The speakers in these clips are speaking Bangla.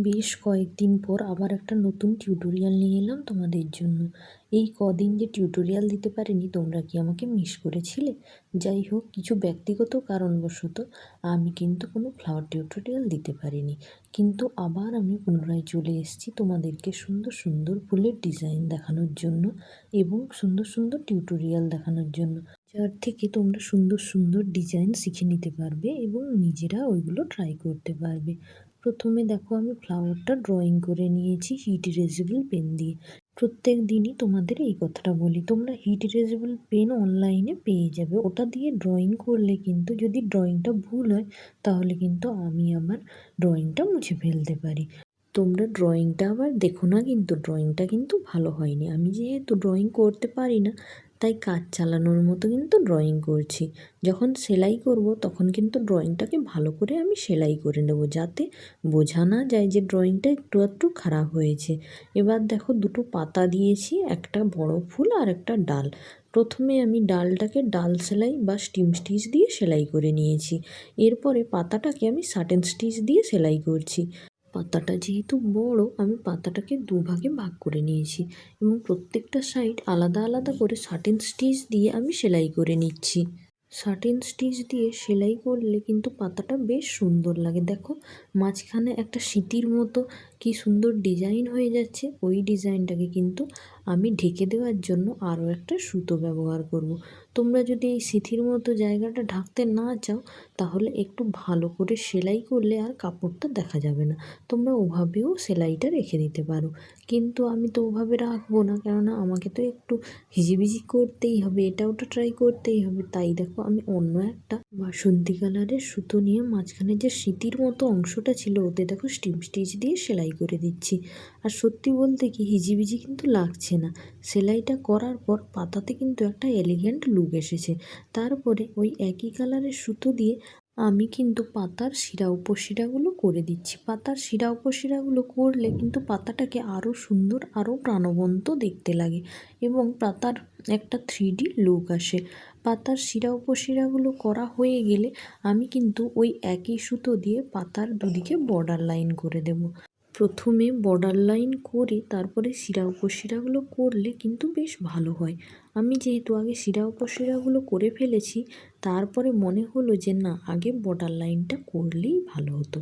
বেশ কয়েকদিন পর আবার একটা নতুন টিউটোরিয়াল নিয়ে এলাম তোমাদের জন্য। এই কদিন যে টিউটোরিয়াল দিতে পারিনি তোমরা কি আমাকে মিস করেছিলে? যাই হোক, কিছু ব্যক্তিগত কারণবশত আমি কিন্তু কোনো ফ্লাওয়ার টিউটোরিয়াল দিতে পারিনি, কিন্তু আবার আমি পুনরায় চলে এসেছি তোমাদেরকে সুন্দর সুন্দর ফুলের ডিজাইন দেখানোর জন্য এবং সুন্দর সুন্দর টিউটোরিয়াল দেখানোর জন্য, যার থেকে তোমরা সুন্দর সুন্দর ডিজাইন শিখে নিতে পারবে এবং নিজেরা ওইগুলো ট্রাই করতে পারবে। প্রথমে দেখো, আমি ফ্লাওয়ারটা ড্রয়িং করে নিয়েছি হিট ইরেজেবল পেন দিয়ে। প্রত্যেক দিনই তোমাদের এই কথাটা বলি, তোমরা হিট ইরেজেবল পেন অনলাইনে পেয়ে যাবে। ওটা দিয়ে ড্রয়িং করলে কিন্তু যদি ড্রয়িংটা ভুল হয় তাহলে কিন্তু আমি আমার ড্রয়িংটা মুছে ফেলতে পারি। তোমরা ড্রয়িংটা আবার দেখো না, কিন্তু ড্রয়িংটা কিন্তু ভালো হয়নি। আমি যেহেতু ড্রয়িং করতে পারি না, তাই কাজ চালানোর মতো কিন্তু ড্রয়িং করছি। যখন সেলাই করব তখন কিন্তু ড্রয়িংটাকে ভালো করে আমি সেলাই করে নেব, যাতে বোঝা না যায় যে ড্রয়িংটা একটু একটু খারাপ হয়েছে। এবার দেখো, দুটো পাতা দিয়েছি, একটা বড় ফুল আর একটা ডাল। প্রথমে আমি ডালটাকে ডাল সেলাই বা স্টিম স্টিচ দিয়ে সেলাই করে নিয়েছি। এরপরে পাতাটাকে আমি সাটেন স্টিচ দিয়ে সেলাই করছি। পাতাটা যেহেতু বড়, আমি পাতাটাকে দুভাগে ভাগ করে নিয়েছি এবং প্রত্যেকটা সাইড আলাদা আলাদা করে সাটিন স্টিচ দিয়ে আমি সেলাই করে নিচ্ছি। সাটিন স্টিচ দিয়ে সেলাই করলে কিন্তু পাতাটা বেশ সুন্দর লাগে। দেখো, মাঝখানে একটা সিতির মতো কি সুন্দর ডিজাইন হয়ে যাচ্ছে। ওই ডিজাইনটাকে কিন্তু আমি ঢেকে দেওয়ার জন্য আরও একটা সুতো ব্যবহার করব। তোমরা যদি এই সিথির মতো জায়গাটা ঢাকতে না চাও তাহলে একটু ভালো করে সেলাই করলে আর কাপড়টা দেখা যাবে না। তোমরা ওভাবেও সেলাইটা রেখে দিতে পারো, কিন্তু আমি তো ওভাবে রাখবো না, কেননা আমাকে তো একটু হিজিবিজি করতেই হবে, এটা ওটা ট্রাই করতেই হবে। তাই দেখো, আমি অন্য একটা বাসন্তী কালারের সুতো নিয়ে মাঝখানে যে সিতির মতো অংশটা ছিল ওতে দেখো স্টিম স্টিচ দিয়ে সেলাই করে দিচ্ছি। আর সত্যি বলতে কি, হিজিবিজি কিন্তু লাগছে না। সেলাইটা করার পর পাতাতে কিন্তু একটা এলিগেন্ট লুক এসেছে। তারপরে ওই একই কালারের সুতো দিয়ে আমি কিন্তু পাতার শিরা উপশিরাগুলো করে দিচ্ছি। পাতার শিরা উপশিরাগুলো করলে কিন্তু পাতাটাকে আরও সুন্দর, আরও প্রাণবন্ত দেখতে লাগে এবং পাতার একটা 3D লুক আসে। পাতার শিরা উপশিরাগুলো করা হয়ে গেলে আমি কিন্তু ওই একই সুতো দিয়ে পাতার দুদিকে বর্ডার লাইন করে দেব। প্রথমে বর্ডার লাইন করে তারপরে শিরা উপশিরাগুলো করলে কিন্তু বেশ ভালো হয়। আমি যেহেতু আগে শিরা উপশিরাগুলো করে ফেলেছি, তারপরে মনে হলো যে না, আগে বর্ডার লাইনটা করলেই ভালো হতো।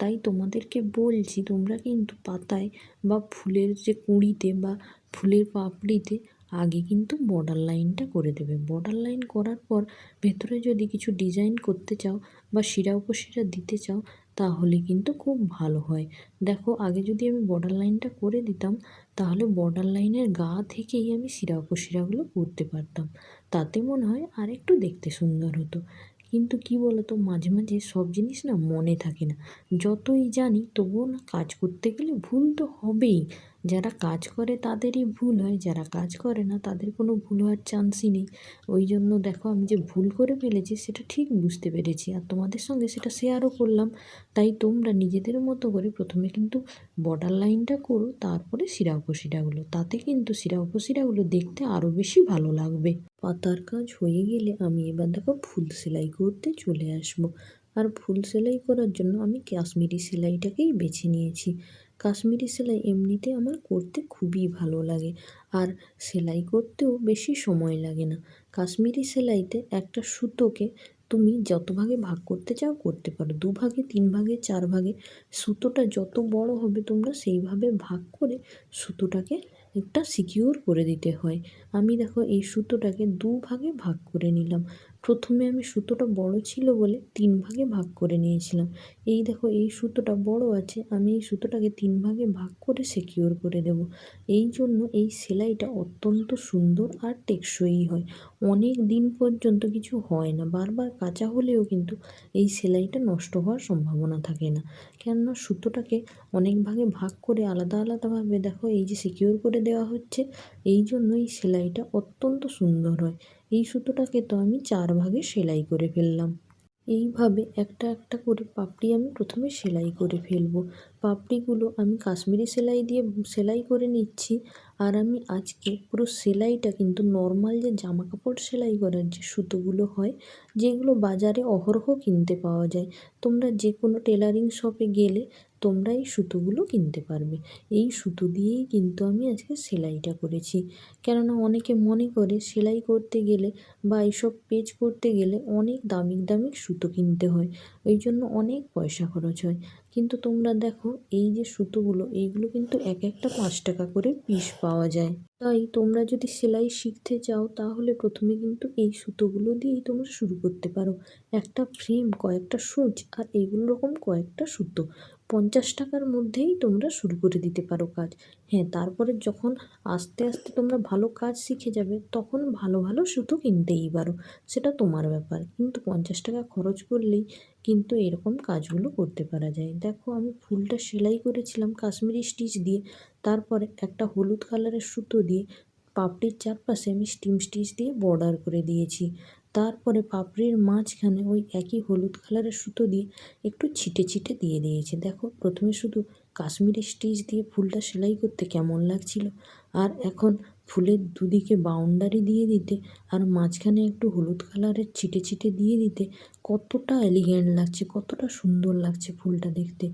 তাই তোমাদেরকে বলছি, তোমরা কিন্তু পাতায় বা ফুলের যে কুঁড়িতে বা ফুলের পাপড়িতে আগে কিন্তু বর্ডার লাইনটা করে দেবে। বর্ডার লাইন করার পর ভেতরে যদি কিছু ডিজাইন করতে চাও বা শিরা উপশিরা দিতে চাও তাহলে কিন্তু খুব ভালো হয়। দেখো, আগে যদি আমি বর্ডার লাইনটা করে দিতাম তাহলে বর্ডার লাইনের গা থেকেই আমি শিরা উপশিরাগুলো করতে পারতাম। তাতে মনে হয় আর একটু দেখতে সুন্দর হতো। কিন্তু কি বলতো, মাঝে মাঝে সব জিনিস না মনে থাকে না। যতই জানি তবুও না, কাজ করতে গেলে ভুল তো হবেই। যারা কাজ করে তাদেরই ভুল হয়, যারা কাজ করে না তাদের কোনো ভুল হওয়ার চান্সই নেই। ওই জন্য দেখো, আমি যে ভুল করে ফেলেছি সেটা ঠিক বুঝতে পেরেছি আর তোমাদের সঙ্গে সেটা শেয়ারও করলাম। তাই তোমরা নিজেদের মতো করে প্রথমে কিন্তু বর্ডার লাইনটা করো, তারপরে শিরা উপশিরাগুলো। তাতে কিন্তু শিরা উপশিরাগুলো দেখতে আরও বেশি ভালো লাগবে। পাতার কাজ হয়ে গেলে আমি এবার দেখো ফুল সেলাই করতে চলে আসব। আর ফুল সেলাই করার জন্য আমি কাশ্মীরি সেলাইটাকেই বেছে নিয়েছি। কাশ্মীরি সেলাই এমনিতে আমার করতে খুবই ভালো লাগে, আর সেলাই করতেও বেশি সময় লাগে না। কাশ্মীরি সেলাইতে একটা সুতোকে তুমি যত ভাগে ভাগ করতে চাও করতে পারো, 2 ভাগে, 3 ভাগে, 4 ভাগে। সুতোটা যত বড় হবে তোমরা সেইভাবে ভাগ করে সুতোটাকে একটা সিকিউর করে দিতে হয়। আমি দেখো এই সুতোটাকে 2 ভাগে ভাগ করে নিলাম। প্রথমে আমি সুতোটা বড় ছিল বলে 3 ভাগে ভাগ করে নিয়েছিলাম। এই দেখো, এই সুতোটা বড় আছে, আমি এই সুতোটাকে 3 ভাগে ভাগ করে সিকিউর করে দেব। এই জন্য এই সেলাইটা অত্যন্ত সুন্দর আর টেকসই হয়। অনেক দিন পর্যন্ত কিছু হয় না, বারবার কাচা হলেও কিন্তু এই সেলাইটা নষ্ট হওয়ার সম্ভাবনা থাকে না। কেননা সুতোটাকে অনেক ভাগে ভাগ করে আলাদা আলাদাভাবে দেখো এই যে সিকিউর করে দেওয়া হচ্ছে, এই জন্য এই সেলাইটা অত্যন্ত সুন্দর হয়। এই সুতোটাকে তো আমি 4 ভাগে সেলাই করে ফেললাম। এইভাবে একটা একটা করে পাপড়ি আমি প্রথমে সেলাই করে ফেলবো। পাপড়িগুলো আমি কাশ্মীরি সেলাই দিয়ে সেলাই করে নিচ্ছি। আর আমি আজকে পুরো সেলাইটা কিন্তু নর্মাল যে জামা কাপড় সেলাই করার যে সুতোগুলো হয়, যেগুলো বাজারে অহরহ কিনতে পাওয়া যায়, তোমরা যে কোনো টেলারিং শপে গেলে তোমরা এই সুতোগুলো কিনতে পারবে। এই সুতো দিয়েই কিন্তু আমি আজকে সেলাইটা করেছি। কেননা অনেকে মনে করে সেলাই করতে গেলে বা এইসব পেজ করতে গেলে অনেক দামি দামি সুতো কিনতে হয়, ওই জন্য অনেক পয়সা খরচ হয়। কিন্তু তোমরা দেখো এই যে সুতোগুলো, এইগুলো কিন্তু এক একটা 5 টাকা করে পিস পাওয়া যায়। তাই তোমরা যদি সেলাই শিখতে চাও তাহলে প্রথমে কিন্তু এই সুতোগুলো দিয়েই তোমরা শুরু করতে পারো। একটা ফ্রেম, কয়েকটা সুচ আর এইগুলো রকম কয়েকটা সুতো, 50 টাকার মধ্যেই তোমরা শুরু করে দিতে পারো কাজ। হ্যাঁ, তারপরে যখন আস্তে আস্তে তোমরা ভালো কাজ শিখে যাবে তখন ভালো ভালো সুতো কিনতেই পারো, সেটা তোমার ব্যাপার। কিন্তু 50 টাকা খরচ করলেই কিন্তু এরকম কাজগুলো করতে পারা যায়। দেখো আমি ফুলটা সেলাই করেছিলাম কাশ্মীরি স্টিচ দিয়ে, তারপরে একটা হলুদ কালারের সুতো দিয়ে পাপড়ির চারপাশে আমি স্টিম স্টিচ দিয়ে বর্ডার করে দিয়েছি। তারপরে পাপড়ির মাঝখানে ওই একই হলুদ কালারের সুতো দিয়ে একটু ছিটে ছিটে দিয়ে দিয়েছি। দেখো প্রথমে শুধু কাশ্মীরি স্টিচ দিয়ে ফুলটা সেলাই করতে কেমন লাগছিল, আর এখন ফুলের দুদিকে বাউন্ডারি দিয়ে দিতে আর মাঝখানে একটু হলুদ কালারের ছিটে ছিটে দিয়ে দিতে কতটা এলিগেন্ট লাগছে, কতটা সুন্দর লাগছে ফুলটা দেখতে।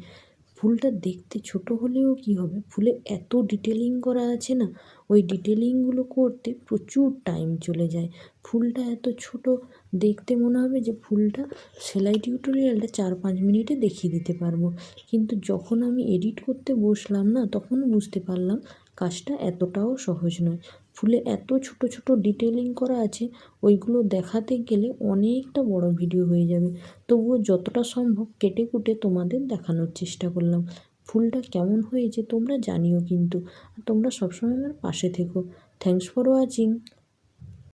ফুলটা দেখতে ছোট হলেও কি হবে, ফুলে এত ডিটেলিং করা আছে না, ওই ডিটেলিংগুলো করতে প্রচুর টাইম চলে যায়। ফুলটা এত ছোট, দেখতে মনে হবে যে ফুলটা সেলাই টিউটোরিয়ালটা 4-5 মিনিটে দেখিয়ে দিতে পারবো। কিন্তু যখন আমি এডিট করতে বসলাম না, তখন বুঝতে পারলাম কাজটা এতটাও সহজ নয়। ফুলে এত ছোট ছোট ডিটেলিং করা আছে, ওইগুলো দেখাতে গেলে অনেকটা বড় ভিডিও হয়ে যাবে। তবুও যতটা সম্ভব কেটে কুটে তোমাদের দেখানোর চেষ্টা করলাম। ফুলটা কেমন হয়েছে তোমরা জানিও কিন্তু, আর তোমরা সবসময় আমার পাশে থেকো। Thanks for watching.